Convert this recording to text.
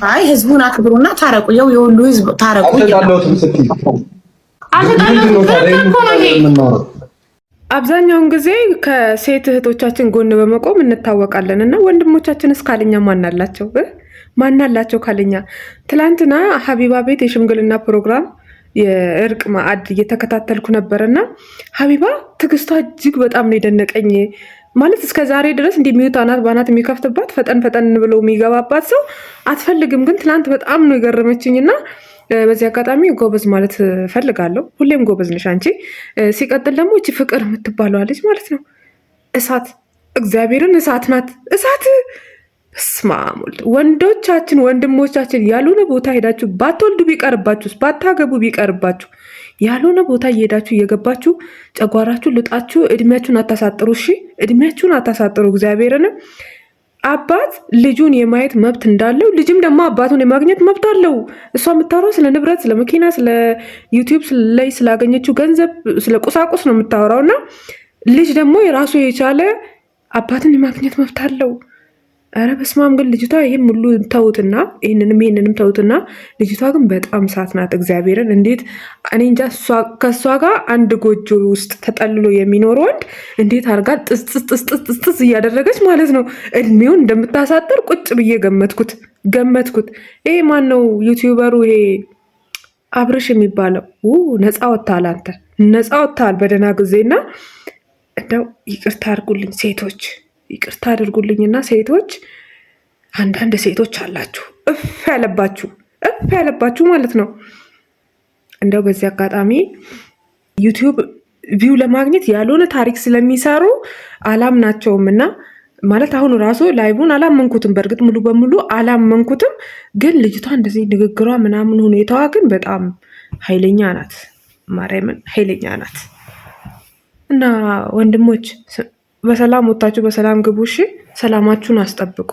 አይ ህዝቡን አክብሩና ታረቁ። ይኸው የሁሉ ህዝብ ታረቁ። አብዛኛውን ጊዜ ከሴት እህቶቻችን ጎን በመቆም እንታወቃለን እና ወንድሞቻችን እስካለኛ ማናላቸው ካለኛ። ትላንትና ሀቢባ ቤት የሽምግልና ፕሮግራም የእርቅ ማዕድ እየተከታተልኩ ነበርና ሀቢባ ትዕግስቷ እጅግ በጣም ነው የደነቀኝ። ማለት እስከ ዛሬ ድረስ እንደሚዩት አናት ባናት የሚከፍትባት ፈጠን ብሎ የሚገባባት ሰው አትፈልግም። ግን ትላንት በጣም ነው የገረመችኝና በዚህ አጋጣሚ ጎበዝ ማለት ፈልጋለሁ። ሁሌም ጎበዝ ነሽ አንቺ። ሲቀጥል ደግሞ እቺ ፍቅር የምትባለዋለች ማለት ነው እሳት፣ እግዚአብሔርን እሳት ናት። እሳት ስማሙል ወንዶቻችን ወንድሞቻችን ያልሆነ ቦታ ሄዳችሁ ባትወልዱ ቢቀርባችሁ፣ ባታገቡ ቢቀርባችሁ ያልሆነ ቦታ እየሄዳችሁ እየገባችሁ ጨጓራችሁ ልጣችሁ እድሜያችሁን አታሳጥሩ። እሺ እድሜያችሁን አታሳጥሩ። እግዚአብሔርንም አባት ልጁን የማየት መብት እንዳለው ልጅም ደግሞ አባቱን የማግኘት መብት አለው። እሷ የምታወራው ስለ ንብረት፣ ስለ መኪና፣ ስለ ዩቲዩብ ላይ ስላገኘችው ገንዘብ፣ ስለ ቁሳቁስ ነው የምታወራው እና ልጅ ደግሞ የራሱ የቻለ አባትን የማግኘት መብት አለው። ኧረ በስመ አብ። ግን ልጅቷ ይህም ሁሉ ተውትና ይህንንም ተውትና ልጅቷ ግን በጣም እሳት ናት። እግዚአብሔርን እንዴት እኔ እንጃ። ከእሷ ጋር አንድ ጎጆ ውስጥ ተጠልሎ የሚኖር ወንድ እንዴት አድርጋ ጥስጥስ እያደረገች ማለት ነው እድሜውን እንደምታሳጥር ቁጭ ብዬ ገመትኩት። ይሄ ማን ነው ዩቲዩበሩ? ይሄ አብርሽ የሚባለው ነፃ ወጥተሃል። አንተ ነፃ ወጥተሃል በደህና ጊዜና እንደው ይቅርታ አድርጉልኝ ሴቶች፣ ይቅርታ አድርጉልኝና ሴቶች፣ አንዳንድ ሴቶች አላችሁ እፍ ያለባችሁ ማለት ነው። እንደው በዚህ አጋጣሚ ዩቲዩብ ቪው ለማግኘት ያልሆነ ታሪክ ስለሚሰሩ አላምናቸውም እና ማለት አሁን ራሱ ላይቡን አላመንኩትም። በእርግጥ ሙሉ በሙሉ አላመንኩትም። ግን ልጅቷ እንደዚህ ንግግሯ ምናምን ሁኔታዋ ግን በጣም ኃይለኛ ናት። ማርያምን ኃይለኛ ናት። እና ወንድሞች በሰላም ወጣችሁ በሰላም ግቡ። እሺ ሰላማችሁን አስጠብቁ።